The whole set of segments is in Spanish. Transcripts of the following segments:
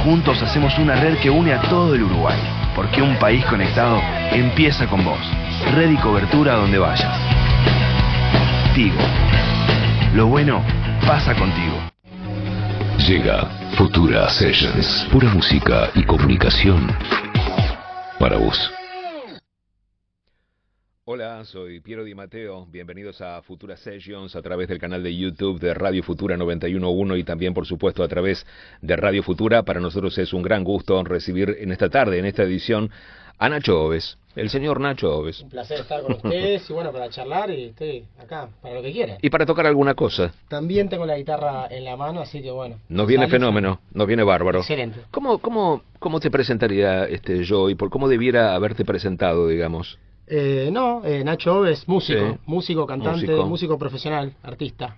juntos hacemos una red que une a todo el Uruguay. Porque un país conectado empieza con vos. Red y cobertura donde vayas. Tigo. Lo bueno pasa contigo. Llega Futura Sessions. Pura música y comunicación para vos. Hola, soy Piero Di Matteo. Bienvenidos a Futura Sessions a través del canal de YouTube de Radio Futura 91.1 y también, por supuesto, a través de Radio Futura. Para nosotros es un gran gusto recibir en esta tarde, en esta edición, a Nacho Oves, el señor Nacho Oves. Un placer estar con ustedes y bueno, para charlar y estoy acá, para lo que quieran. Y para tocar alguna cosa. También tengo la guitarra en la mano, así que bueno. Nos viene fenómeno, nos viene bárbaro. Excelente. ¿Cómo te presentaría yo y por cómo debiera haberte presentado, digamos? Nacho Oves, músico, Sí. músico, cantante, músico profesional, artista.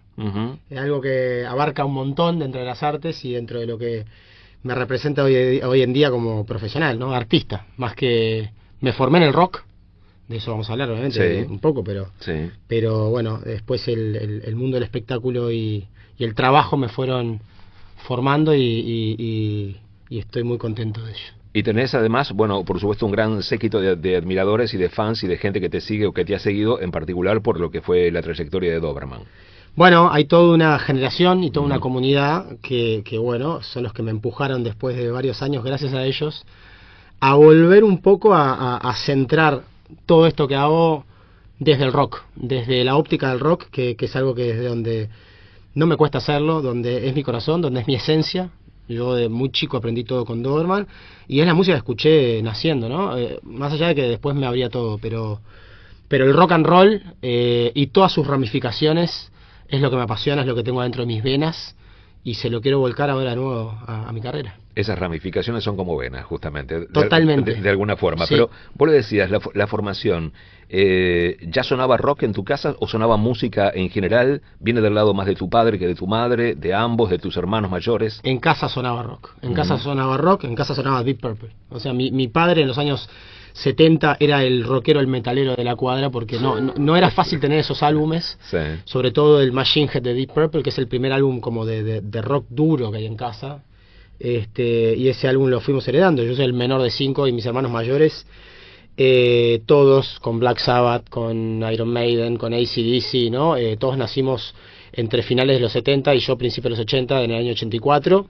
Es algo que abarca un montón dentro de las artes y dentro de lo que me representa hoy en día como profesional, ¿no? Artista, más que me formé en el rock, de eso vamos a hablar obviamente, Sí. un poco, pero bueno, después el mundo del espectáculo y el trabajo me fueron formando y estoy muy contento de ello. Y tenés además, bueno, por supuesto, un gran séquito de admiradores y de fans y de gente que te sigue o que te ha seguido, en particular por lo que fue la trayectoria de Doberman. Bueno, hay toda una generación y toda una comunidad que bueno, son los que me empujaron después de varios años, gracias a ellos, a volver un poco a centrar todo esto que hago desde el rock, desde la óptica del rock, que es algo que desde donde no me cuesta hacerlo, donde es mi corazón, donde es mi esencia. Yo de muy chico aprendí todo con Doberman y es la música que escuché naciendo, ¿no? Más allá de que después me abría todo, pero el rock and roll y todas sus ramificaciones es lo que me apasiona, es lo que tengo dentro de mis venas y se lo quiero volcar ahora de nuevo a mi carrera. Esas ramificaciones son como venas, justamente. Totalmente. De alguna forma. Sí. Pero vos le decías, la formación, ¿ya sonaba rock en tu casa o sonaba música en general? ¿Viene del lado más de tu padre que de tu madre, de ambos, de tus hermanos mayores? En casa sonaba rock, en casa sonaba rock, en casa sonaba Deep Purple. O sea, mi padre en los años 70 era el rockero, el metalero de la cuadra, porque no era fácil tener esos álbumes, Sí. sobre todo el Machine Head de Deep Purple, que es el primer álbum como de rock duro que hay en casa. Y ese álbum lo fuimos heredando. Yo soy el menor de 5 y mis hermanos mayores, todos con Black Sabbath, con Iron Maiden, con AC/DC, ¿no? Todos nacimos entre finales de los 70 y yo principios de los 80, en el año 84.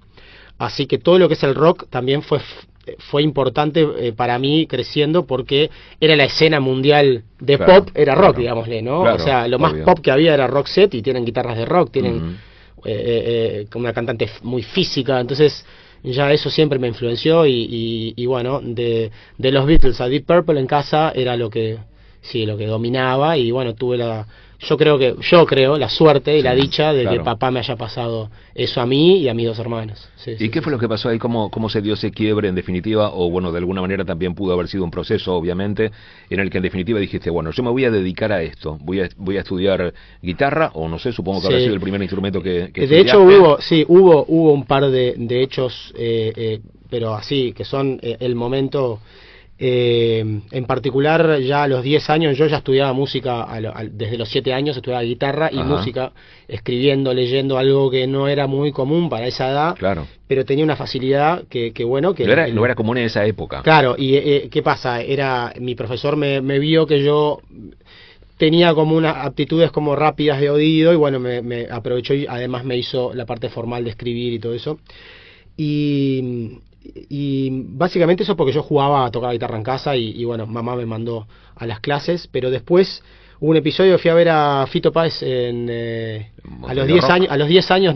Así que todo lo que es el rock también fue importante para mí creciendo, porque era la escena mundial de pop, era rock, digámosle, ¿no? Claro, o sea, lo más obvio. pop que había era Roxette, y tienen guitarras de rock, tienen una cantante muy física, entonces ya eso siempre me influenció y bueno, de los Beatles a Deep Purple en casa era lo que dominaba, y bueno, tuve yo creo la suerte y la dicha de que papá me haya pasado eso a mí y a mis dos hermanos. ¿Y qué fue lo que pasó ahí? ¿Cómo se dio ese quiebre en definitiva? O bueno, de alguna manera también pudo haber sido un proceso, obviamente, en el que en definitiva dijiste, bueno, yo me voy a dedicar a esto, voy a estudiar guitarra, o no sé, supongo que habrá sido el primer instrumento que de estudiaste. hecho hubo un par de hechos, pero así, que son el momento. En particular, ya a los 10 años yo ya estudiaba música, desde los 7 años estudiaba guitarra y música, escribiendo, leyendo, algo que no era muy común para esa edad, Claro. pero tenía una facilidad que bueno, que No era común en esa época. Claro, y ¿qué pasa? Mi profesor me vio que yo tenía como unas aptitudes como rápidas de oído, y bueno, me aprovechó y además me hizo la parte formal de escribir y todo eso. Y básicamente eso porque yo jugaba a tocar guitarra en casa y bueno, mamá me mandó a las clases, pero después hubo un episodio, fui a ver a Fito Páez a los 10 años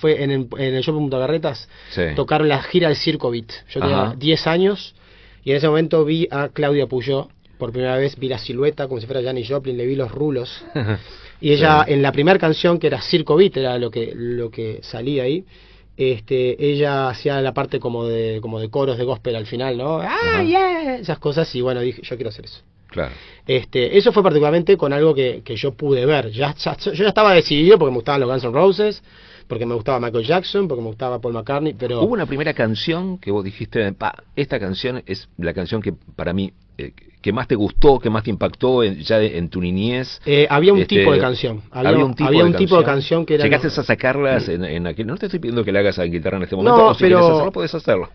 fue en el Shopping Punta Carretas, tocaron la gira del Circo Beat. Yo tenía 10 años y en ese momento vi a Claudia Puyó por primera vez, vi la silueta como si fuera Janis Joplin, le vi los rulos y ella en la primera canción, que era Circo Beat, era lo que salía ahí. Ella hacía la parte como de coros de gospel al final, ¿no? Yeah, esas cosas, y bueno, dije, yo quiero hacer eso. Claro. Eso fue particularmente con algo que yo pude ver. Yo ya estaba decidido porque me gustaban los Guns N' Roses, porque me gustaba Michael Jackson, porque me gustaba Paul McCartney, pero... ¿Hubo una primera canción que vos dijiste, esta canción es la canción que para mí, que más te gustó, que más te impactó ya en tu niñez? Había un tipo de canción. Había un tipo de canción que era... ¿Llegaste a sacarlas en aquel...? No te estoy pidiendo que le hagas a guitarra en este momento, no, o si pero... quieres hacerlo, podés hacerlo.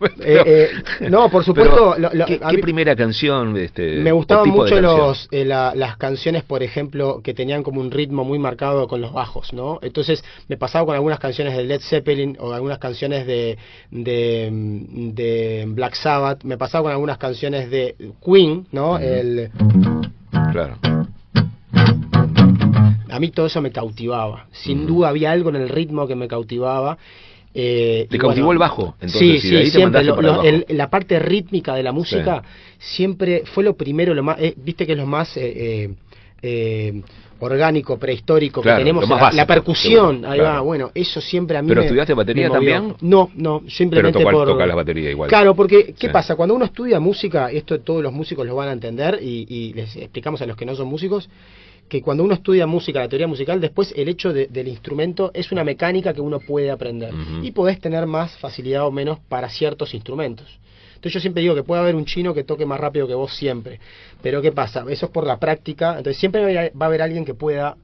No, por supuesto... ¿Qué primera canción? Me gustaban mucho las canciones, por ejemplo, que tenían como un ritmo muy marcado con los bajos, ¿no? Entonces me pasaba con algunas canciones de Led Zeppelin o algunas canciones de Black Sabbath, me pasaba con algunas canciones de Queen, ¿no? Claro. A mí todo eso me cautivaba. Sin duda había algo en el ritmo que me cautivaba. ¿Te cautivó el bajo? Entonces, sí, sí, siempre. La parte rítmica de la música siempre fue lo primero, lo más, viste que es lo más orgánico, prehistórico, que tenemos, la percusión, ahí va, bueno, eso siempre a mí ¿Pero estudiaste batería también? No, simplemente pero tocar la batería igual. Claro, porque, ¿qué pasa? Cuando uno estudia música, esto todos los músicos lo van a entender, y les explicamos a los que no son músicos, que cuando uno estudia música, la teoría musical, después el hecho del instrumento es una mecánica que uno puede aprender, y podés tener más facilidad o menos para ciertos instrumentos. Entonces yo siempre digo que puede haber un chino que toque más rápido que vos siempre. Pero ¿qué pasa? Eso es por la práctica. Entonces siempre va a haber alguien que pueda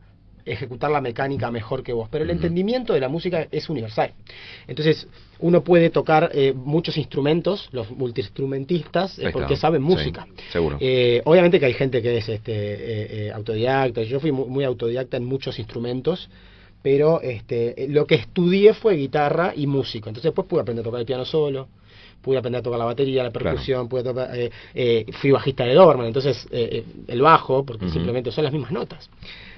ejecutar la mecánica mejor que vos. Pero el entendimiento de la música es universal. Entonces uno puede tocar muchos instrumentos, los multiinstrumentistas, porque saben música. Sí, seguro. Obviamente que hay gente que es autodidacta. Yo fui muy autodidacta en muchos instrumentos. Pero lo que estudié fue guitarra y música. Entonces después pude aprender a tocar el piano solo. Pude aprender a tocar la batería, la percusión, pude tocar, fui bajista de Doberman, entonces el bajo, porque simplemente son las mismas notas.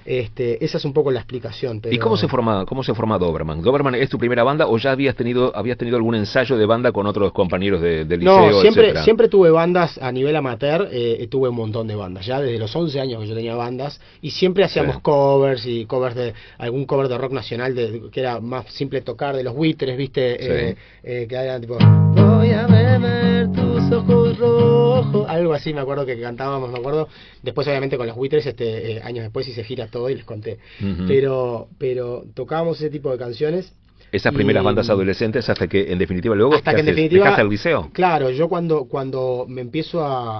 Esa es un poco la explicación. Pero... ¿Y cómo se forma Doberman? ¿Doberman es tu primera banda o ya habías tenido algún ensayo de banda con otros compañeros de liceo, No, etcétera? siempre tuve bandas a nivel amateur, tuve un montón de bandas, ya desde los 11 años que yo tenía bandas, y siempre hacíamos covers de algún cover de rock nacional que era más simple tocar, de los Buitres, ¿viste? Que eran tipo... Voy a beber tus ojos rojos, algo así me acuerdo que cantábamos, después obviamente con los Buitres, años después hice gira todo y les conté, pero tocábamos ese tipo de canciones. Esas primeras bandas adolescentes hasta que en definitiva luego dejaste el liceo. Claro, yo cuando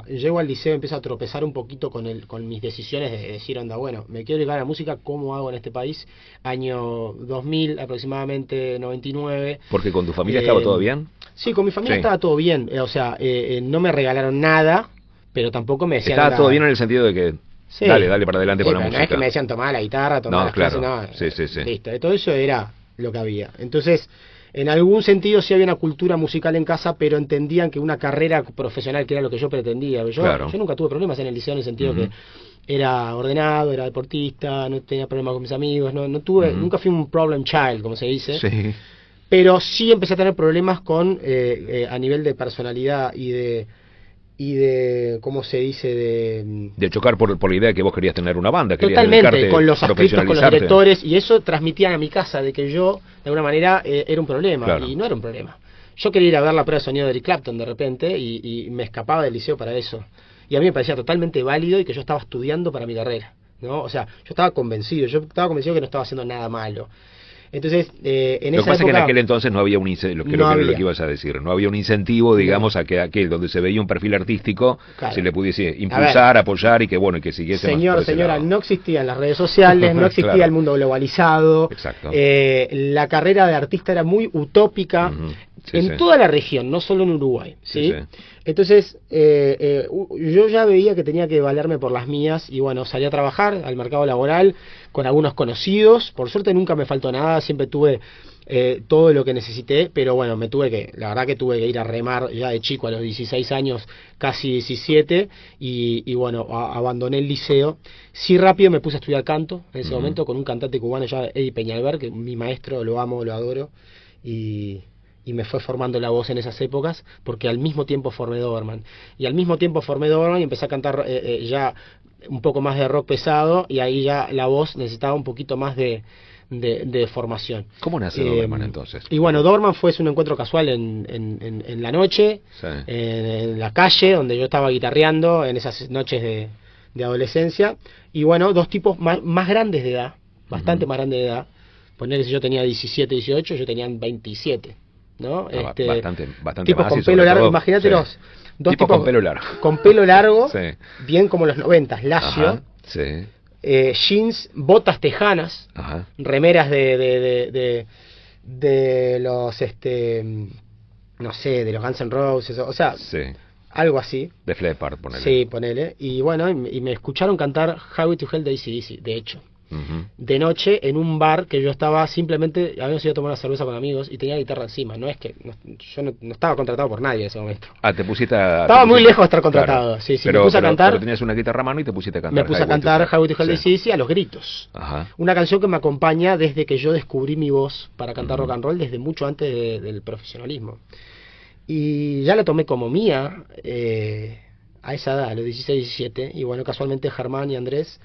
llego al liceo empiezo a tropezar un poquito con mis decisiones de decir, onda, bueno, me quiero dedicar a la música, ¿cómo hago en este país? Año 2000 aproximadamente, 99. ¿Porque con tu familia estaba todo bien? Sí, con mi familia estaba todo bien, no me regalaron nada, pero tampoco me decían... Estaba todo bien en el sentido de que dale para adelante con la música. No es que me decían tomar la guitarra, tomar las clases, sí. Listo, todo eso era lo que había. Entonces, en algún sentido sí había una cultura musical en casa, pero entendían que una carrera profesional, que era lo que yo pretendía. Yo nunca tuve problemas en el liceo en el sentido que era ordenado, era deportista, no tenía problemas con mis amigos, nunca fui un problem child, como se dice. Sí. Pero sí empecé a tener problemas con a nivel de personalidad y de ¿cómo se dice? De chocar por la idea de que vos querías tener una banda. Totalmente, con los adscritos, con los directores, y eso transmitían a mi casa de que yo, de alguna manera, era un problema, y no era un problema. Yo quería ir a ver la prueba de sonido de Eric Clapton de repente, y me escapaba del liceo para eso. Y a mí me parecía totalmente válido y que yo estaba estudiando para mi carrera, ¿no? O sea, yo estaba convencido que no estaba haciendo nada malo. Entonces, en esa época... Lo que pasa es que en aquel entonces no había un incentivo, lo que ibas a decir, no había un incentivo, digamos, a que donde se veía un perfil artístico, se le pudiese impulsar, apoyar y que siguiese Señora, no existían las redes sociales, no existía el mundo globalizado. Exacto. La carrera de artista era muy utópica en toda la región, no solo en Uruguay, ¿sí? Entonces, yo ya veía que tenía que valerme por las mías y salí a trabajar al mercado laboral con algunos conocidos. Por suerte nunca me faltó nada, siempre tuve todo lo que necesité, pero la verdad que tuve que ir a remar ya de chico a los 16 años, casi 17, y abandoné el liceo. Sí, rápido me puse a estudiar canto en ese momento con un cantante cubano ya, Eddie Peñalver, que mi maestro, lo amo, lo adoro, y me fue formando la voz en esas épocas, porque al mismo tiempo formé Doberman. Y al mismo tiempo formé Doberman y empecé a cantar ya un poco más de rock pesado, y ahí ya la voz necesitaba un poquito más de formación. ¿Cómo nace Doberman entonces? Y Doberman fue un encuentro casual en la noche, en la calle, donde yo estaba guitarreando en esas noches de adolescencia, y dos tipos más grandes de edad, bastante más grandes de edad, Poner si yo tenía 17, 18, yo tenían 27, ¿no? Bastante tipos más. con Y sobre pelo largo, todo, imagínate sí. los dos Tipos tipos con pelo largo. con pelo largo, Sí. bien como los 90, lacio, Ajá, sí. jeans, botas tejanas, Ajá. remeras de los, no sé, de los Guns N' Roses, o sea, Sí. algo así. De Fleppard, ponele. Sí, ponele. Y bueno, y me escucharon cantar Highway to Hell de AC/DC, de hecho. Ujú. De noche en un bar que yo estaba simplemente, habíamos ido a tomar una cerveza con amigos y tenía guitarra encima. No es que yo no estaba contratado por nadie en ese momento. Te pusiste a... Estaba muy lejos de estar contratado. Claro. Sí, Pero, me puse a cantar. pero tenías una guitarra a mano y te pusiste a cantar. Me puse a cantar Highway to Hell de AC/DC a los gritos. Ajá. Una canción que me acompaña desde que yo descubrí mi voz para cantar Ujú. rock and roll, desde mucho antes del profesionalismo. Y ya la tomé como mía a esa edad, a los 16, 17. Y bueno, casualmente Germán y Andrés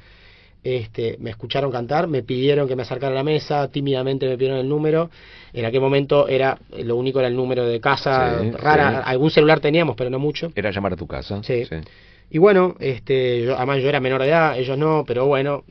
me escucharon cantar, me pidieron que me acercara a la mesa, tímidamente me pidieron el número. En aquel momento lo único era el número de casa, Sí, rara, sí. algún celular teníamos, pero no mucho. Era llamar a tu casa. Sí. Y bueno, además yo era menor de edad, ellos no, pero bueno,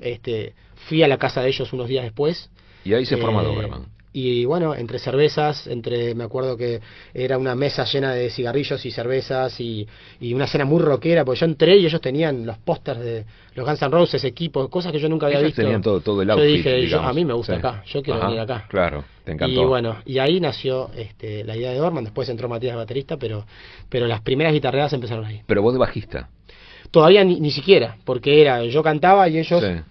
fui a la casa de ellos unos días después. Y ahí se forma Doberman. Y bueno, entre cervezas, me acuerdo que era una mesa llena de cigarrillos y cervezas y una cena muy rockera, porque yo entré y ellos tenían los pósters de los Guns N' Roses, equipos, cosas que yo nunca había Ellos visto. tenían todo el yo outfit, dije, digamos. a mí me gusta Sí. acá, yo quiero Ajá, venir acá. Claro, te encantó. Y bueno, y ahí nació la idea de Doberman, después entró Matías de baterista, pero las primeras guitarreadas empezaron ahí. Pero vos de bajista. Todavía ni siquiera, porque yo cantaba y ellos Sí.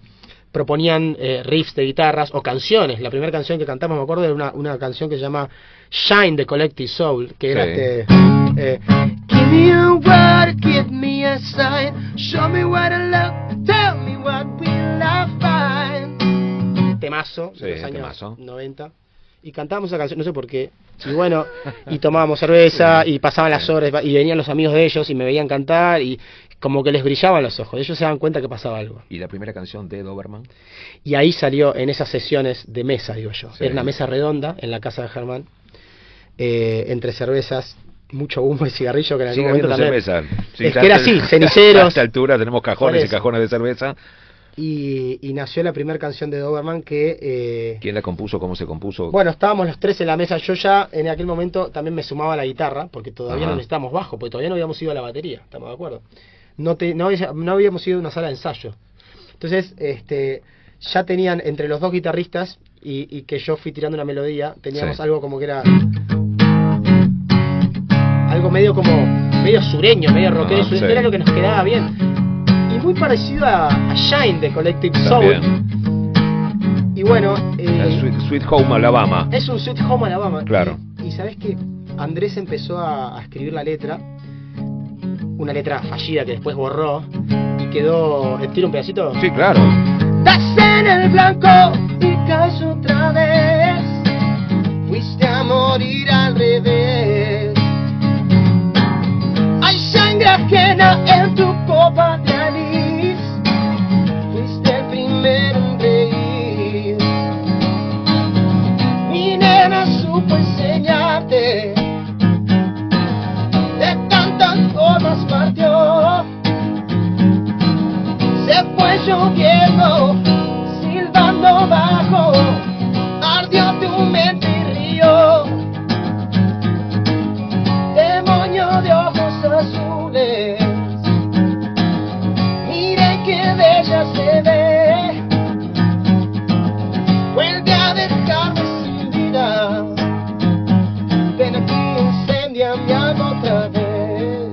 proponían riffs de guitarras o canciones. La primera canción que cantamos, me acuerdo, era una canción que se llama Shine the Collective Soul, que era give me a word, give me a sign, show me what I love, tell me what will I find. Temazo, Sí, de los años temazo. 90. Y cantábamos esa canción, no sé por qué. Y bueno, y tomábamos cerveza, y pasaban las horas, y venían los amigos de ellos y me veían cantar, y como que les brillaban los ojos. Ellos se daban cuenta que pasaba algo. ¿Y la primera canción de Doberman? Y ahí salió en esas sesiones de mesa, digo yo. Sí. Era una mesa redonda en la casa de Germán, entre cervezas, mucho humo y cigarrillo, que en algún Sigue momento habiendo también... cerveza. Sí, es ya que era hasta- así, ceniceros. A esta altura tenemos cajones Por y eso. cajones de cerveza. Y nació la primera canción de Doberman que... ¿Quién la compuso? ¿Cómo se compuso? Bueno, estábamos los tres en la mesa. Yo ya en aquel momento también me sumaba a la guitarra, porque todavía Ajá. no necesitábamos bajo, porque todavía no habíamos ido a la batería, ¿estamos de acuerdo? No habíamos ido a una sala de ensayo. Entonces, ya tenían entre los dos guitarristas y que yo fui tirando una melodía, teníamos Sí. algo como que era... algo medio sureño, medio rockero, Ajá, sí. era lo que nos quedaba bien. Y muy parecido a Shine de Collective Soul. También. Y bueno, Sweet Home Alabama. es un Sweet Home Alabama. Claro. Y sabes que Andrés empezó a escribir la letra, una letra fallida que después borró y quedó. ¿Tira un pedacito? Sí, claro. Estás en el blanco y caes otra vez. Fuiste a morir al revés. Hay sangre ajena en tu copa de anís. Fuiste el primero en reír. Mi nena supo enseñarte. De tantas formas partió. Se fue lloviendo, silbando bajo, ardió tu mente y río. Demonio de ojos azules, mire qué bella se ve. Vuelve a dejarme sin vida. Ven aquí, incendia mi alma otra vez.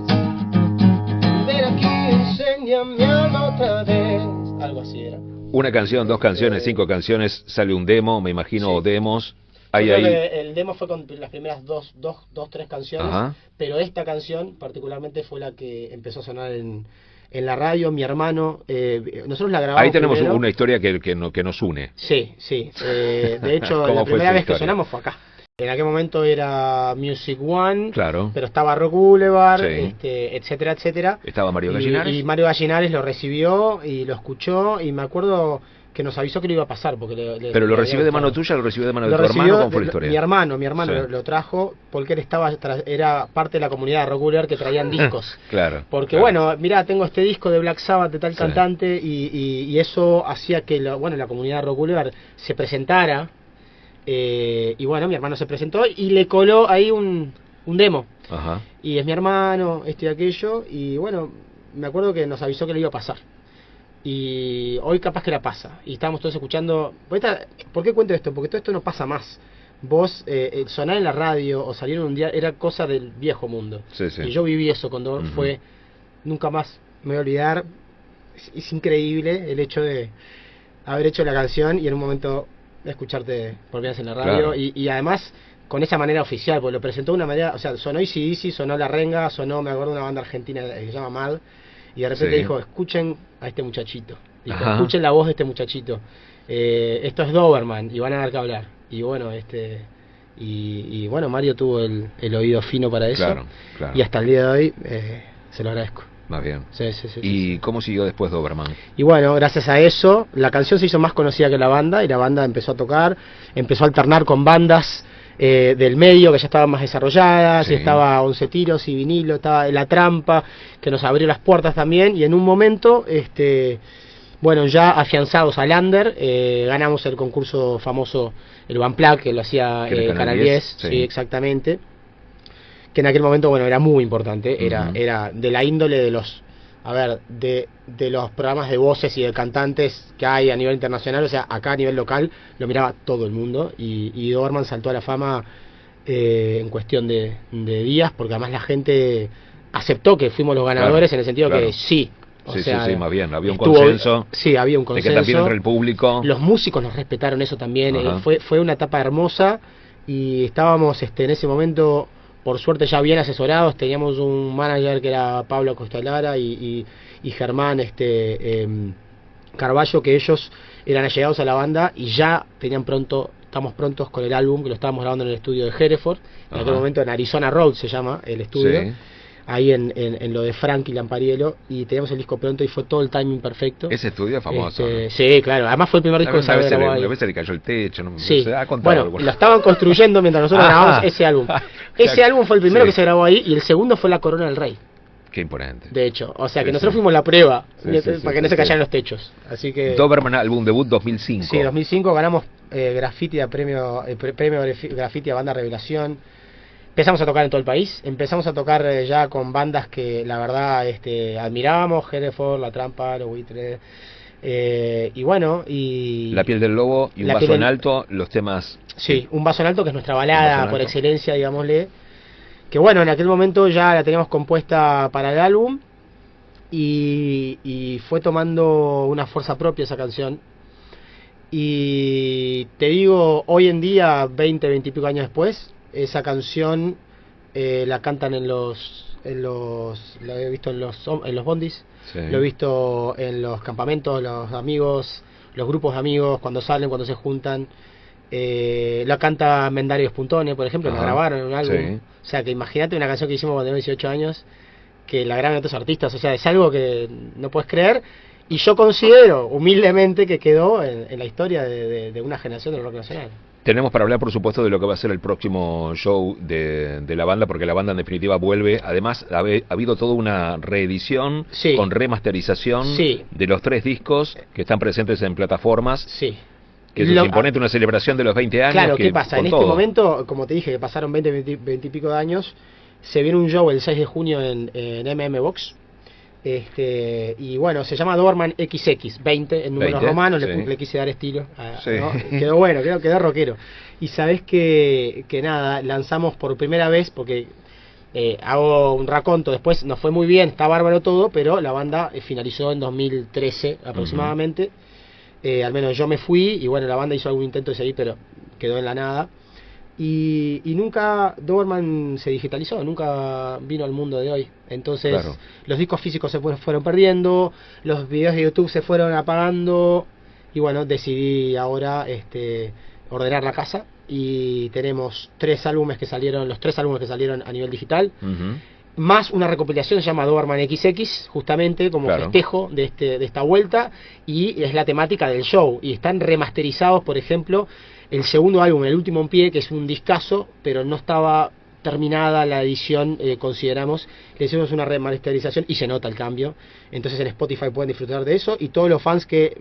Ven aquí, incendia mi alma otra vez. Algo así era. Una canción, dos canciones, 5 canciones, sale un demo, me imagino, Sí. o demos. Yo Ahí, creo ahí. que el demo fue con las primeras tres canciones, Ajá. pero esta canción particularmente fue la que empezó a sonar en la radio. Mi hermano, nosotros la grabamos Ahí tenemos primero. una historia que nos une. Sí. De hecho, ¿Cómo la fue primera esa vez que historia? sonamos fue acá. En aquel momento era Music One, Claro. pero estaba Rock Boulevard, Sí. etcétera, etcétera. Estaba Mario Gallinares. Y Mario Gallinares lo recibió y lo escuchó, y me acuerdo que nos avisó que lo iba a pasar. Porque Pero lo le recibió había de mano gustado. tuya, lo recibió de mano de Lo tu recibió hermano, ¿cómo fue la historia? mi hermano Sí. lo trajo porque él era parte de la comunidad de Rock Boulevard que traían discos. Claro. Porque claro. bueno, mirá, tengo este disco de Black Sabbath de tal Sí. cantante y eso hacía que la comunidad de Rock Boulevard se presentara Y bueno, mi hermano se presentó y le coló ahí un demo. Ajá. Y es mi hermano, y aquello. Y bueno, me acuerdo que nos avisó que le iba a pasar. Y hoy capaz que la pasa. Y estábamos todos escuchando. ¿Por qué cuento esto? Porque todo esto no pasa más. Vos, sonar en la radio o salir en un día era cosa del viejo mundo. Sí, sí. Y yo viví eso cuando fue. Nunca más me voy a olvidar. Es increíble el hecho de haber hecho la canción y en un momento escucharte por primera vez en la radio. Claro. Y además con esa manera oficial, porque lo presentó de una manera. O sea, sonó AC/DC, sonó La Renga, sonó, me acuerdo, una banda argentina que se llama Mad. Y de repente Sí. dijo: escuchen a este muchachito. Dijo: Ajá. escuchen la voz de este muchachito. Esto es Doberman y van a dar que hablar. Y bueno, y bueno, Mario tuvo el oído fino para eso. Claro, claro. Y hasta el día de hoy se lo agradezco. Más bien. Sí, sí, sí, ¿Y sí. cómo siguió después Doberman? Y bueno, gracias a eso, la canción se hizo más conocida que la banda, y la banda empezó a tocar, empezó a alternar con bandas del medio que ya estaban más desarrolladas, Sí. y estaba Once Tiros y Vinilo, estaba La Trampa, que nos abrió las puertas también, y en un momento, bueno, ya afianzados al under, ganamos el concurso famoso, el One Plug, que lo hacía Que era Canal 10, sí. sí, exactamente, que en aquel momento, bueno, era muy importante, Ujú. era de la índole de los, de los programas de voces y de cantantes que hay a nivel internacional. O sea, acá a nivel local lo miraba todo el mundo, y Doberman saltó a la fama en cuestión de días, porque además la gente aceptó que fuimos los ganadores, Claro, en el sentido claro. que sí. O Sí, sea, sí, más bien, había un estuvo- consenso. Sí, había un De consenso. que también entre el público. Los músicos nos respetaron eso también. Ajá. Fue una etapa hermosa, y estábamos en ese momento, por suerte, ya bien asesorados. Teníamos un manager que era Pablo Costalara y Germán Carballo, que ellos eran allegados a la banda y ya estamos prontos con el álbum, que lo estábamos grabando en el estudio de Hereford, en aquel Ajá. momento en Arizona Road se llama el estudio. Sí. Ahí en lo de Frankie Lampariello, y teníamos el disco pronto y fue todo el timing perfecto. Ese estudio es famoso. ¿no? Sí, claro, además fue el primer disco que se Una vez, grabó una ahí. vez se le cayó el techo, no, Sí, se ha contado bueno, alguna- lo estaban construyendo mientras nosotros Ah. grabamos ese álbum. Ese álbum fue el primero Sí. que se grabó ahí, y el segundo fue La Corona del Rey, Qué imponente. de hecho. O sea que Sí, nosotros sí. fuimos la prueba, Sí, sí, sí, para que no sí, se sí. cayeran los techos. Así que... Doberman, álbum debut 2005. Sí, 2005 ganamos Graffiti a premio Graffiti a Banda Revelación. Empezamos a tocar en todo el país. Empezamos a tocar ya con bandas que la verdad admirábamos: Hereford, La Trampa, Los Buitres. Y bueno, y... La piel del lobo y un La vaso piel en del- alto, los temas. Sí, Un Vaso en Alto, que es nuestra Un Vaso balada en por Alto. excelencia, digámosle. Que bueno, en aquel momento ya la teníamos compuesta para el álbum, y fue tomando una fuerza propia esa canción. Y te digo, hoy en día, 20 y pico años después, esa canción la cantan lo he visto en los bondis, Sí. lo he visto en los campamentos, los amigos, los grupos de amigos, cuando salen, cuando se juntan. La canta Mendario Spuntone, por ejemplo, la Ajá. grabaron en un álbum. Sí. O sea, que imagínate una canción que hicimos cuando tenía 18 años, que la graban otros artistas. O sea, es algo que no puedes creer. Y yo considero, humildemente, que quedó en la historia de una generación del rock nacional. Tenemos para hablar, por supuesto, de lo que va a ser el próximo show de la banda, porque la banda en definitiva vuelve. Además, ha habido toda una reedición Sí. con remasterización Sí. de los 3 discos que están presentes en plataformas. Sí. Que eso Lo- es imponente, una celebración de los 20 años. Claro, que, ¿qué pasa? con En este todo. momento, como te dije, que pasaron 20 y pico de años, se viene un show el 6 de junio en MM Box. Y bueno, se llama Doberman XX, 20 en números 20, romanos, sí. le quise dar estilo. Sí. ¿No? Quedó bueno, quedó rockero. Y sabés que nada, lanzamos por primera vez, porque hago un raconto, después nos fue muy bien, está bárbaro todo, pero la banda finalizó en 2013 aproximadamente. Al menos yo me fui, y bueno, la banda hizo algún intento de seguir, pero quedó en la nada. Y nunca Doberman se digitalizó, nunca vino al mundo de hoy. Entonces, Claro. los discos físicos se fueron perdiendo, los videos de YouTube se fueron apagando, y bueno, decidí ahora ordenar la casa, y tenemos los 3 álbumes que salieron a nivel digital, Ujú. más una recopilación que se llama Doberman XX, justamente como Claro. festejo de esta vuelta, y es la temática del show, y están remasterizados, por ejemplo, el segundo álbum, El Último en Pie, que es un discazo, pero no estaba terminada la edición, consideramos, le hicimos una remasterización y se nota el cambio. Entonces en Spotify pueden disfrutar de eso, y todos los fans que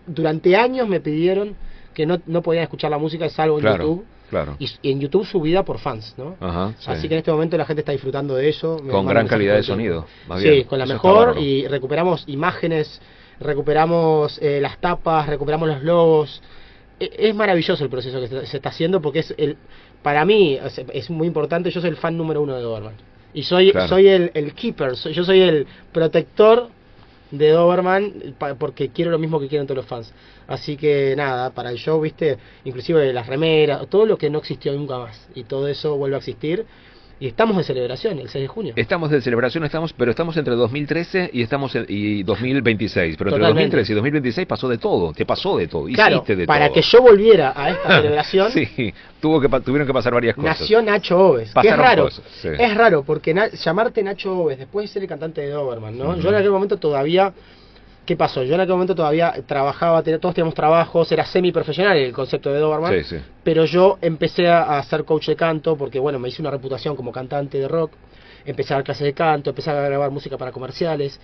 durante años me pidieron que no podían escuchar la música salvo en YouTube. Claro. Y en YouTube subida por fans, ¿no? Ajá, sí. Así que en este momento la gente está disfrutando de eso. Con gran calidad de sonido, más sí, bien. con la Eso mejor, y recuperamos imágenes, recuperamos las tapas, recuperamos los logos. Es maravilloso el proceso que se está haciendo, porque para mí es muy importante. Yo soy el fan número 1 de Doberman. Y soy el keeper, yo soy el protector de Doberman, porque quiero lo mismo que quieren todos los fans. Así que nada, para el show, viste, inclusive las remeras, todo lo que no existió nunca más, y todo eso vuelve a existir. Y estamos de celebración el 6 de junio. Estamos de celebración, pero estamos entre 2013 y 2026. Pero entre 2013 y 2026 pasó de todo, te pasó de todo, claro, hiciste de para todo. que yo volviera a esta celebración, sí, tuvieron que pasar varias cosas. Nació Nacho Oves, que es raro. Cosas, sí. Es raro, porque llamarte Nacho Oves después de ser el cantante de Doberman, ¿no? Yo en aquel momento todavía... ¿Qué pasó? Yo en aquel momento todavía trabajaba, todos teníamos trabajos, era semi-profesional el concepto de Doberman, sí. Pero yo empecé a ser coach de canto, porque bueno, me hice una reputación como cantante de rock, empecé a dar clases de canto, empecé a grabar música para comerciales,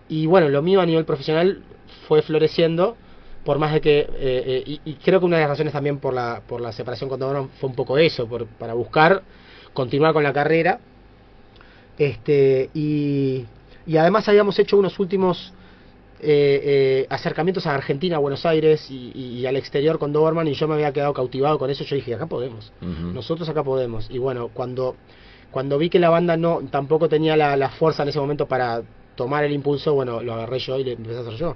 y bueno, lo mío a nivel profesional fue floreciendo, por más de que, y creo que una de las razones también por la separación con Doberman fue un poco eso, para buscar continuar con la carrera, y además habíamos hecho unos últimos... acercamientos a Argentina, a Buenos Aires y al exterior con Doberman, y yo me había quedado cautivado con eso. Yo dije, acá podemos, nosotros acá podemos. Y bueno, cuando vi que la banda tampoco tenía la fuerza en ese momento para tomar el impulso, bueno, lo agarré yo y le empecé a hacer yo.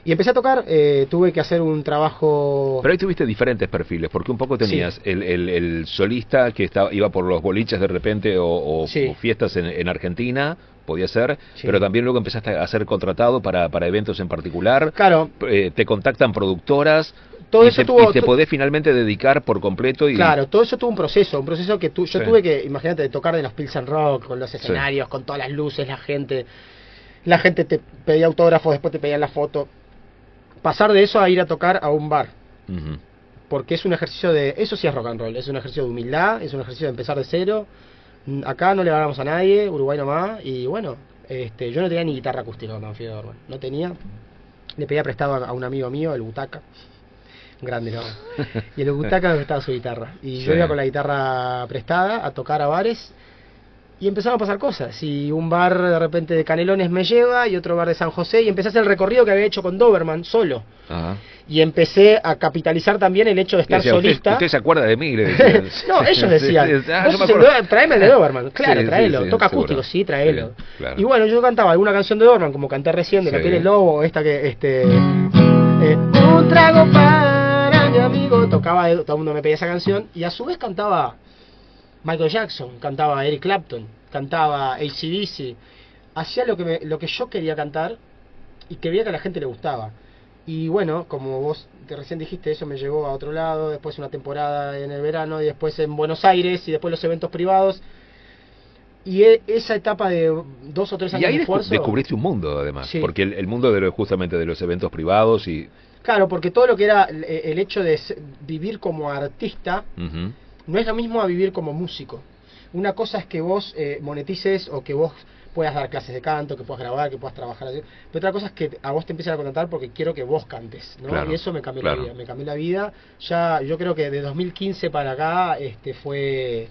Y empecé a tocar, tuve que hacer un trabajo... Pero ahí tuviste diferentes perfiles, porque un poco tenías el solista que iba por los boliches de repente o fiestas en Argentina, podía ser, pero también luego empezaste a ser contratado para eventos en particular. Claro. Te contactan productoras. Todo eso y te podés finalmente dedicar por completo. Claro, todo eso tuvo un proceso que yo tuve que, imagínate, tocar de los Pilsen Rock, con los escenarios, con todas las luces, la gente te pedía autógrafos, después te pedían la foto. Pasar de eso a ir a tocar a un bar, porque es un ejercicio eso sí es rock and roll, es un ejercicio de humildad, es un ejercicio de empezar de cero. Acá no le ganamos a nadie, Uruguay nomás, y bueno, yo no tenía ni guitarra acústica cuando me fui a Doberman, no tenía, le pedía prestado a un amigo mío, el Butaca, grande, ¿no? Y el Butaca me prestaba su guitarra, y yo iba con la guitarra prestada a tocar a bares, y empezaron a pasar cosas, y un bar de repente de Canelones me lleva, y otro bar de San José, y empecé a hacer el recorrido que había hecho con Doberman, solo. Ajá. Y empecé a capitalizar también el hecho de estar solista. Usted se acuerda de mí, le decían. No, ellos decían, tráeme el de Doberman, claro, tráelo, toca acústico, sí, tráelo. Claro. Y bueno, yo cantaba alguna canción de Doberman, como canté recién, de La piel del lobo, esta que, un trago para mi amigo, tocaba, todo el mundo me pedía esa canción, y a su vez cantaba Michael Jackson, cantaba Eric Clapton, cantaba AC/DC, hacía lo que yo quería cantar, y que veía que a la gente le gustaba. Y bueno, como vos recién dijiste, eso me llevó a otro lado, después una temporada en el verano, y después en Buenos Aires, y después los eventos privados. Y esa etapa de 2 o 3 años de esfuerzo... Y ahí descubriste un mundo, además, porque el mundo justamente de los eventos privados y... Claro, porque todo lo que era el hecho de vivir como artista, no es lo mismo a vivir como músico. Una cosa es que vos monetices o que vos puedas dar clases de canto, que puedas grabar, que puedas trabajar así. Pero otra cosa es que a vos te empiezan a contratar porque quiero que vos cantes, ¿no? Claro, y eso me cambió la vida. Me cambió la vida. Ya, yo creo que de 2015 para acá fue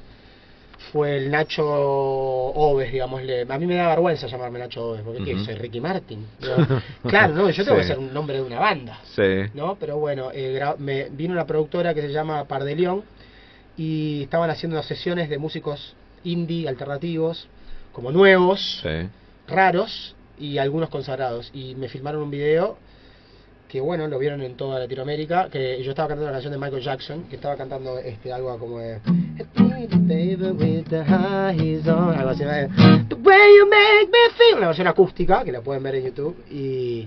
el Nacho Oves, digámosle. A mí me da vergüenza llamarme Nacho Oves, porque soy Ricky Martin. Claro, no, yo tengo que ser un nombre de una banda, ¿no? Pero bueno, vino una productora que se llama Par de León, y estaban haciendo sesiones de músicos indie, alternativos, como nuevos, raros y algunos consagrados, y me filmaron un video que bueno, lo vieron en toda Latinoamérica, que yo estaba cantando una canción de Michael Jackson, que estaba cantando algo como de algo así, The way you make me feel, una versión acústica que la pueden ver en YouTube, y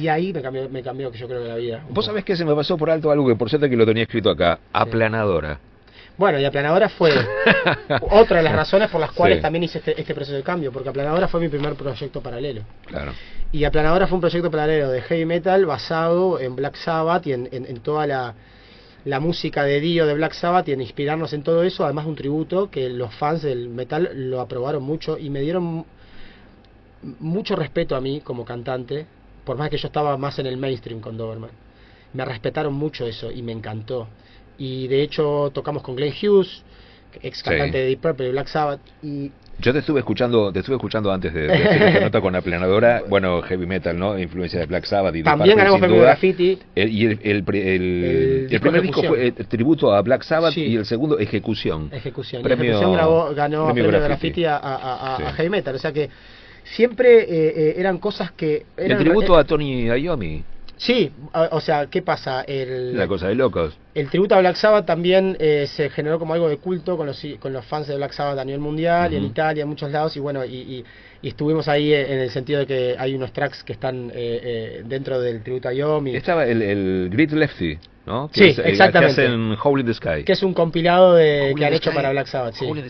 ahí me cambió que yo creo que la vida. Vos sabés que se me pasó por alto algo que por cierto que lo tenía escrito acá, aplanadora. Bueno, y Aplanadora fue otra de las razones por las cuales también hice este proceso de cambio, porque Aplanadora fue mi primer proyecto paralelo. Claro. Y Aplanadora fue un proyecto paralelo de heavy metal basado en Black Sabbath y en toda la música de Dio de Black Sabbath, y en inspirarnos en todo eso, además de un tributo que los fans del metal lo aprobaron mucho y me dieron mucho respeto a mí como cantante, por más que yo estaba más en el mainstream con Doberman. me respetaron mucho eso y me encantó. Y de hecho tocamos con Glenn Hughes, ex cantante de Deep Purple y Black Sabbath, y Yo te estuve escuchando antes de hacer esta nota con Aplanadora, bueno, heavy metal, ¿no? Influencia de Black Sabbath y de también ganamos premio Graffiti. El primer disco fue tributo a Black Sabbath y el segundo Ejecución. Ganó premio Graffiti a heavy metal, o sea que siempre eran cosas que... el tributo a Tony Iommi. Sí, o sea, ¿qué pasa? La cosa de locos. El tributo a Black Sabbath también se generó como algo de culto con los fans de Black Sabbath a nivel mundial y en Italia, en muchos lados, y bueno, y estuvimos ahí en el sentido de que hay unos tracks que están dentro del tributo a Iommi. Estaba el Great Lefty, ¿no? Sí, exactamente. Que hacen Hole in the Sky. Que es un compilado que han hecho para Black Sabbath, sí. Hole in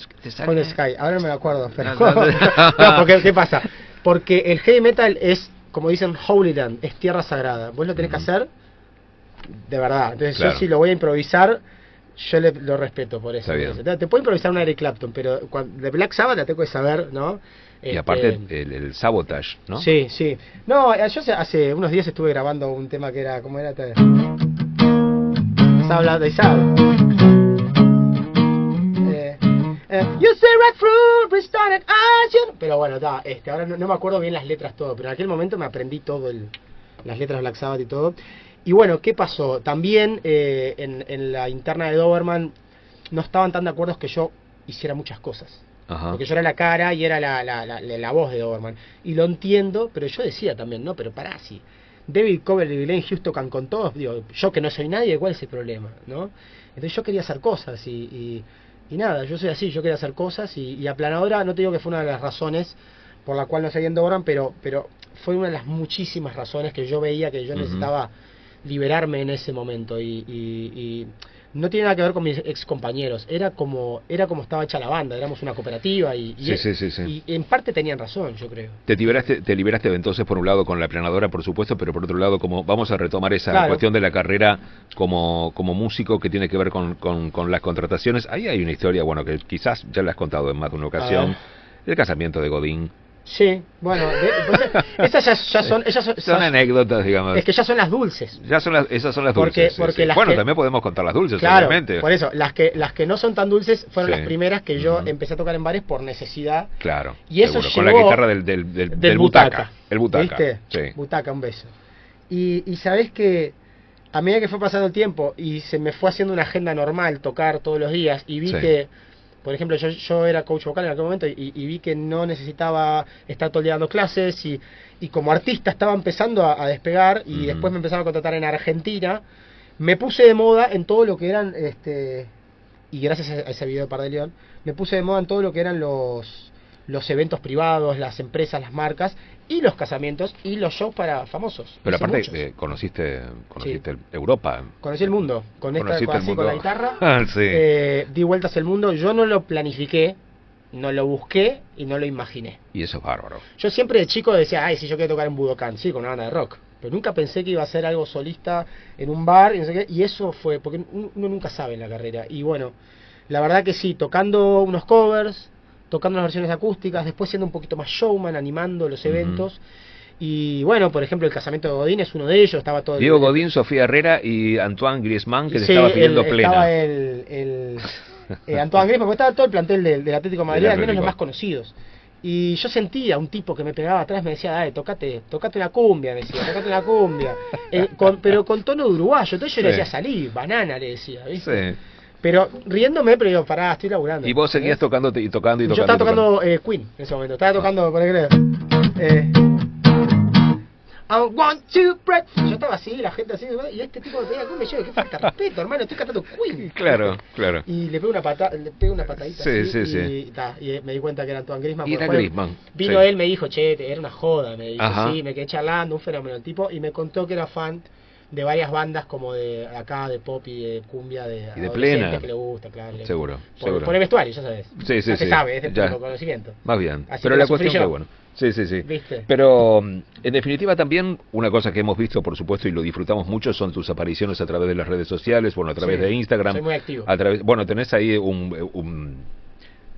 the Sky. Ahora no me lo acuerdo, pero... No, porque, ¿qué pasa? Porque el heavy metal es, como dicen, Holy Land, es tierra sagrada. Vos lo tenés que hacer de verdad. Entonces yo si lo voy a improvisar, yo lo respeto por eso. Te puedo improvisar una Eric Clapton, pero de Black Sabbath la tengo que saber, ¿no? Y aparte el Sabotage, ¿no? Sí, sí. No, yo hace unos días estuve grabando un tema que era, ¿cómo era? Sabla de Sabbath. You say right through, restarted action. Pero bueno, ahora no me acuerdo bien las letras todo, pero en aquel momento me aprendí todo las letras de Black Sabbath y todo. Y bueno, ¿qué pasó? También en la interna de Doberman no estaban tan de acuerdo que yo hiciera muchas cosas. Ajá. Porque yo era la cara y era la voz de Doberman. Y lo entiendo, pero yo decía también, no, pero pará, si David Coverdale y Glenn Hughes tocan con todos, digo, yo que no soy nadie, ¿cuál es el problema? ¿No? Entonces yo quería hacer cosas y nada, yo soy así, yo quería hacer cosas y Aplanadora, no te digo que fue una de las razones por la cual no seguí en Doberman, pero fue una de las muchísimas razones que yo veía que yo necesitaba liberarme en ese momento y no tiene nada que ver con mis ex compañeros, era como estaba hecha la banda, éramos una cooperativa y en parte tenían razón, yo creo. Te liberaste entonces por un lado con la Aplanadora, por supuesto, pero por otro lado, como vamos a retomar esa cuestión de la carrera como músico que tiene que ver con las contrataciones. Ahí hay una historia, bueno, que quizás ya la has contado en más de una ocasión, el casamiento de Godín. Sí, bueno, esas ya son anécdotas, digamos. Es que ya son las dulces. Esas son las dulces. Porque bueno, también podemos contar las dulces, claro, obviamente. Por eso, las que no son tan dulces fueron las primeras que yo empecé a tocar en bares por necesidad. Claro. Y eso llegó con la guitarra del butaca. El butaca. ¿Viste? Sí. Butaca, un beso. Y sabés que a medida que fue pasando el tiempo y se me fue haciendo una agenda normal, tocar todos los días, y vi que, por ejemplo, yo era coach vocal en aquel momento y vi que no necesitaba estar todo el día dando clases y como artista estaba empezando a despegar y después me empezaron a contratar en Argentina, me puse de moda en todo lo que eran, y gracias a ese video de Par de León, me puse de moda en todo lo que eran los eventos privados, las empresas, las marcas y los casamientos y los shows para famosos. Pero aparte conociste Europa. Conocí el mundo, con la guitarra. Di vueltas el mundo, yo no lo planifiqué, no lo busqué y no lo imaginé. Y eso es bárbaro. Yo siempre de chico decía, si yo quiero tocar en Budokan, sí, con una banda de rock. Pero nunca pensé que iba a ser algo solista en un bar y no sé qué, y eso fue, porque uno nunca sabe en la carrera. Y bueno, la verdad que sí, tocando unos covers, tocando unas versiones acústicas, después siendo un poquito más showman, animando los eventos. Y bueno, por ejemplo, el casamiento de Godín es uno de ellos. Estaba todo Diego Godín, Sofía Herrera y Antoine Griezmann, que le estaba pidiendo plena. Estaba Antoine Griezmann, porque estaba todo el plantel del Atlético de Madrid, al menos los más conocidos. Y yo sentía un tipo que me pegaba atrás, me decía, dale, tocate una cumbia, me decía, tocate una cumbia. Pero con tono de uruguayo. Entonces yo le decía, salí, banana, le decía, ¿viste? Sí. Pero riéndome, pero digo, pará, estoy laburando. ¿Y vos seguías tocando? Yo estaba tocando Queen en ese momento. Estaba tocando, por ejemplo, I want to break. Yo estaba así, la gente así, y este tipo me pedía cumbia. Y yo, qué falta de respeto, hermano, estoy cantando Queen. Claro. Y le pego una patadita así, y me di cuenta que era Antoine Griezmann. Y era Griezmann. Vino él, me dijo, che, era una joda, me dijo, sí, me quedé charlando, un fenómeno el tipo, y me contó que era fan de varias bandas como de acá, de pop y de cumbia, y de plena, que le gusta, claro. Seguro. Por el vestuario, ya sabes. Sí. Se sabe, es de conocimiento. Más bien. Así pero la cuestión que bueno. Sí. ¿Viste? Pero en definitiva también una cosa que hemos visto, por supuesto, y lo disfrutamos mucho, son tus apariciones a través de las redes sociales, bueno, a través de Instagram. Soy muy activo. Bueno, tenés ahí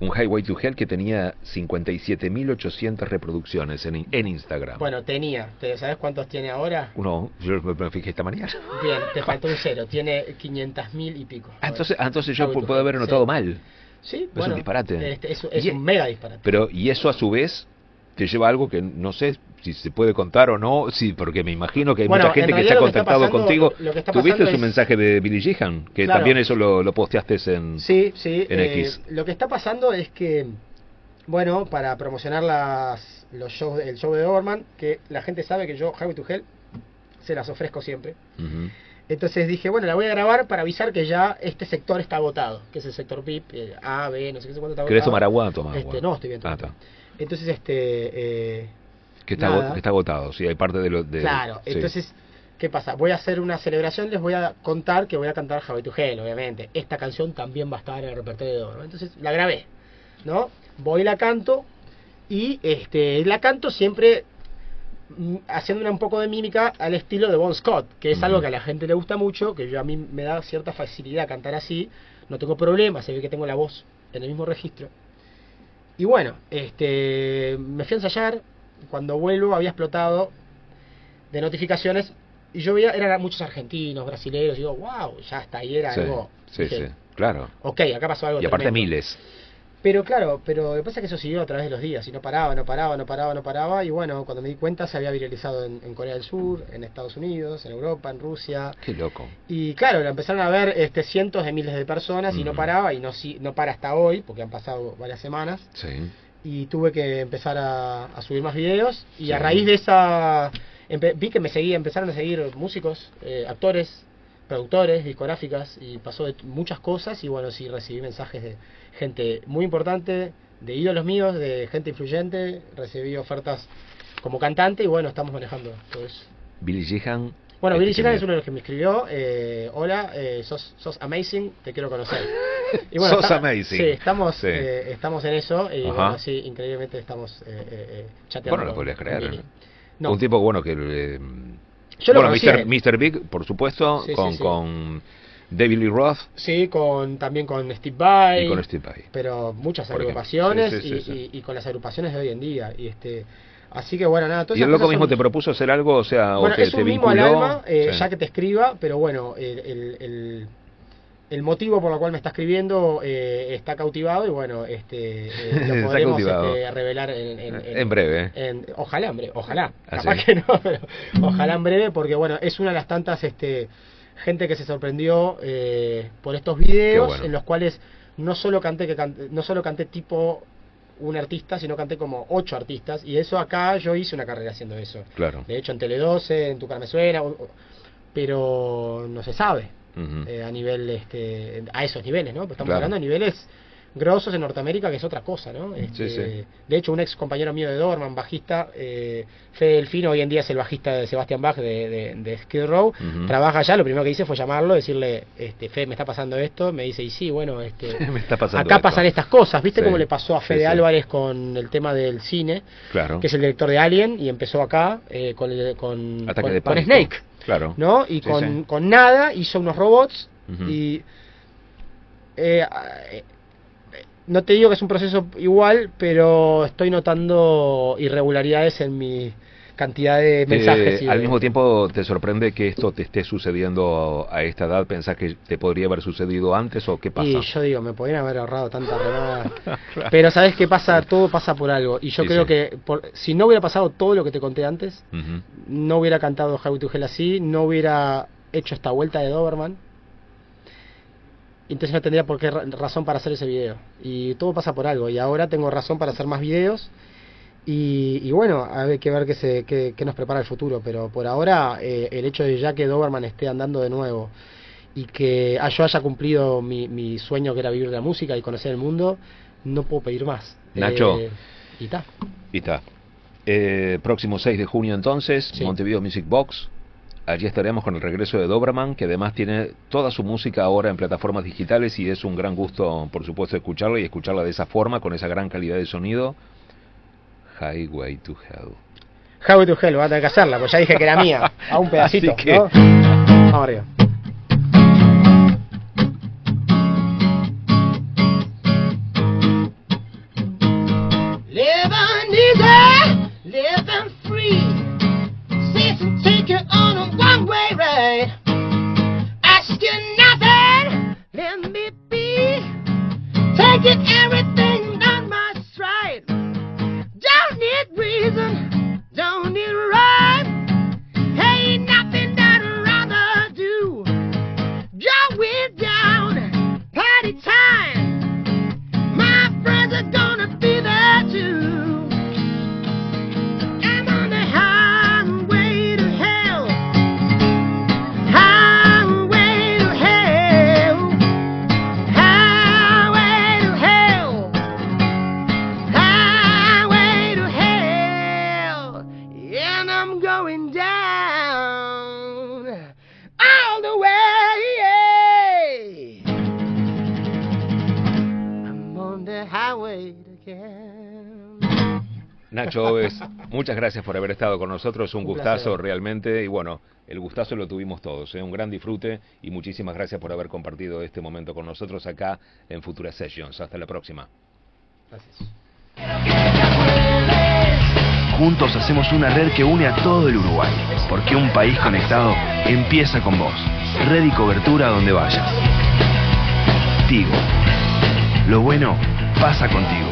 Un Highway to Hell que tenía 57.800 reproducciones en Instagram. Bueno, tenía. ¿Sabes cuántos tiene ahora? Uno, yo me fijé esta mañana. Bien, te faltó un cero. Tiene 500.000 y pico. Entonces yo puedo haber anotado mal. Sí, Es un disparate. Es un mega disparate. Pero, y eso a su vez te lleva a algo que no sé si se puede contar o no, sí, porque me imagino que hay mucha gente que se ha contactado contigo. ¿Tuviste su mensaje de Billy Sheehan? Que claro, también eso lo posteaste en X. Lo que está pasando es que, bueno, para promocionar el show de Doberman, que la gente sabe que yo, Highway to Hell, se las ofrezco siempre. Entonces dije, bueno, la voy a grabar para avisar que ya este sector está agotado, que es el sector VIP, A, B, no sé qué cuánto está agotado. ¿Querés tomar agua? Toma agua. No, estoy bien. Entonces, que está agotado, sí, hay parte de lo de... Claro, sí. Entonces, ¿qué pasa? Voy a hacer una celebración, les voy a contar que voy a cantar Highway to Hell, obviamente. Esta canción también va a estar en el repertorio de Doberman. Entonces, la grabé, ¿no? Voy y la canto, y la canto siempre haciendo un poco de mímica al estilo de Bon Scott, que es algo que a la gente le gusta mucho, que a mí me da cierta facilidad cantar así, no tengo problema, se ve que tengo la voz en el mismo registro. Y bueno, me fui a ensayar, cuando vuelvo había explotado de notificaciones, y yo veía, eran muchos argentinos, brasileños, y digo, wow, ya hasta ahí era algo... Dije, claro. Ok, acá pasó algo y aparte tremendo. Miles. Pero claro, lo que pasa es que eso siguió a través de los días, y no paraba, y bueno, cuando me di cuenta se había viralizado en Corea del Sur, en Estados Unidos, en Europa, en Rusia. Qué loco. Y claro, lo empezaron a ver cientos de miles de personas, y no paraba, y no para hasta hoy, porque han pasado varias semanas. Sí. Y tuve que empezar a subir más videos, y a raíz de esa... vi que empezaron a seguir músicos, actores, productores, discográficas, y pasó de muchas cosas, y bueno, sí recibí mensajes de gente muy importante, de ídolos míos, de gente influyente, recibí ofertas como cantante, y bueno, estamos manejando todo eso. Billy Sheehan. Bueno, Billy Sheehan es uno de los que me escribió, hola, sos amazing, te quiero conocer. Y bueno, sos amazing. Sí, estamos en eso, y bueno, sí, increíblemente estamos chateando. Bueno, lo podrías creer. No. Un tipo bueno que... Yo lo Mr. Big, por supuesto, con David Lee Roth. Sí, también con Steve Vai. Y con Steve Vai. Pero muchas agrupaciones, y con las agrupaciones de hoy en día. Así que bueno, nada. ¿Y el loco mismo te propuso hacer algo? O sea, bueno, o te, es un te mimo vinculó? al alma, ya que te escriba, pero bueno, el motivo por el cual me está escribiendo está cautivado, y bueno, lo podremos revelar en breve. Ojalá, capaz que no, pero ojalá en breve, porque bueno, es una de las tantas gente que se sorprendió por estos videos, en los cuales no solo canté tipo un artista, sino canté como 8 artistas, y eso acá yo hice una carrera haciendo eso. Claro. De hecho en Tele 12, en Tu Cara Me Suena, pero no se sabe. A nivel a esos niveles, ¿no? Pues estamos hablando de niveles grosos en Norteamérica, que es otra cosa, ¿no? De hecho, un ex compañero mío de Doberman, bajista, Fede Delfino, hoy en día es el bajista de Sebastian Bach de Skid Row, trabaja allá. Lo primero que hice fue llamarlo, decirle, Fede, me está pasando esto. Me dice, y sí, bueno, me está pasando acá esto. Pasan estas cosas, ¿viste? Como le pasó a Fede Álvarez con el tema del cine, que es el director de Alien, y empezó acá con Snake. Claro. ¿No? Y con nada hizo unos robots, y no te digo que es un proceso igual, pero estoy notando irregularidades en mi cantidad de mensajes. Al mismo tiempo, ¿te sorprende que esto te esté sucediendo a esta edad? ¿Pensás que te podría haber sucedido antes o qué pasa? Y yo digo, me podrían haber ahorrado tanta remada. Claro. Pero ¿sabes qué pasa? Todo pasa por algo. Y yo creo que si no hubiera pasado todo lo que te conté antes, no hubiera cantado Highway to Hell así, no hubiera hecho esta vuelta de Doberman. Entonces no tendría por qué razón para hacer ese video. Y todo pasa por algo. Y ahora tengo razón para hacer más videos. Y bueno, hay que ver qué nos prepara el futuro. Pero por ahora, el hecho de ya que Doberman esté andando de nuevo, y que yo haya cumplido mi sueño, que era vivir de la música y conocer el mundo, no puedo pedir más. Nacho. Y está. Próximo 6 de junio entonces, Montevideo Music Box. Allí estaremos con el regreso de Doberman, que además tiene toda su música ahora en plataformas digitales, y es un gran gusto, por supuesto, escucharla, y escucharla de esa forma, con esa gran calidad de sonido. Highway to Hell. Highway to Hell, voy a tener que hacerla, pues ya dije que era mía. A un pedacito, que... ¿no? Vamos arriba. Everything done my stride. Don't need reason, don't need rhyme. Ain't nothing that I'd rather do. Going down, party time. My friends are gonna be there too. I'm on the highway to hell. Highway to hell. Highway to hell. Highway to hell. And I'm going down all the way. I'm on the highway to hell. Nacho Oves, muchas gracias por haber estado con nosotros, un gustazo placer. realmente, y bueno, el gustazo lo tuvimos todos, un gran disfrute y muchísimas gracias por haber compartido este momento con nosotros acá en Futura Sessions. Hasta la próxima. Gracias. Juntos hacemos una red que une a todo el Uruguay, porque un país conectado empieza con vos. Red y cobertura donde vayas. Tigo. Lo bueno pasa contigo.